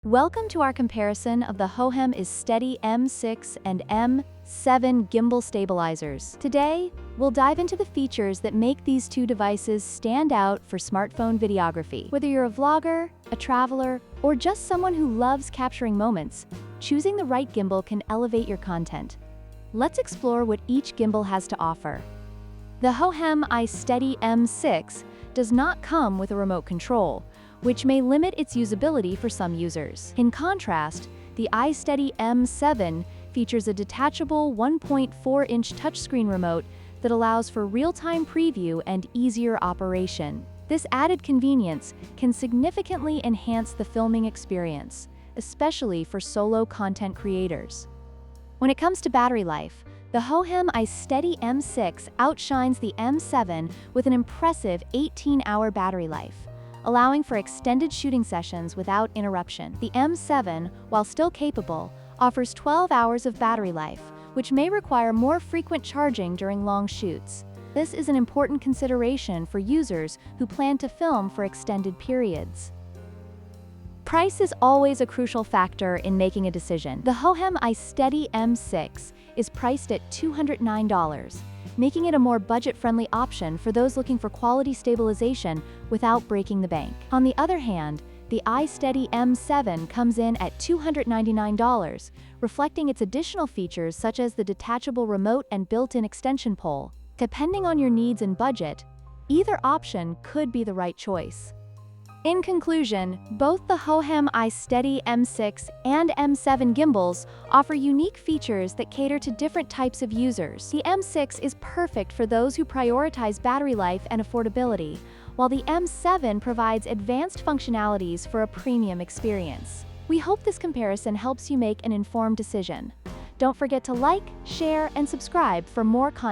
Welcome to our comparison of the Hohem iSteady M6 and M7 Gimbal Stabilizers. Today, we'll dive into the features that make these two devices stand out for smartphone videography. Whether you're a vlogger, a traveler, or just someone who loves capturing moments, choosing the right gimbal can elevate your content. Let's explore what each gimbal has to offer. The Hohem iSteady M6 does not come with a remote control, which may limit its usability for some users. In contrast, the iSteady M7 features a detachable 1.4-inch touchscreen remote that allows for real-time preview and easier operation. This added convenience can significantly enhance the filming experience, especially for solo content creators. When it comes to battery life, the Hohem iSteady M6 outshines the M7 with an impressive 18-hour battery life, allowing for extended shooting sessions without interruption. The M7, while still capable, offers 12 hours of battery life, which may require more frequent charging during long shoots. This is an important consideration for users who plan to film for extended periods. Price is always a crucial factor in making a decision. The Hohem iSteady M6 is priced at $209, making it a more budget-friendly option for those looking for quality stabilization without breaking the bank. On the other hand, the iSteady M7 comes in at $299, reflecting its additional features such as the detachable remote and built-in extension pole. Depending on your needs and budget, either option could be the right choice. In conclusion, both the Hohem iSteady M6 and M7 gimbals offer unique features that cater to different types of users. The M6 is perfect for those who prioritize battery life and affordability, while the M7 provides advanced functionalities for a premium experience. We hope this comparison helps you make an informed decision. Don't forget to like, share, and subscribe for more content.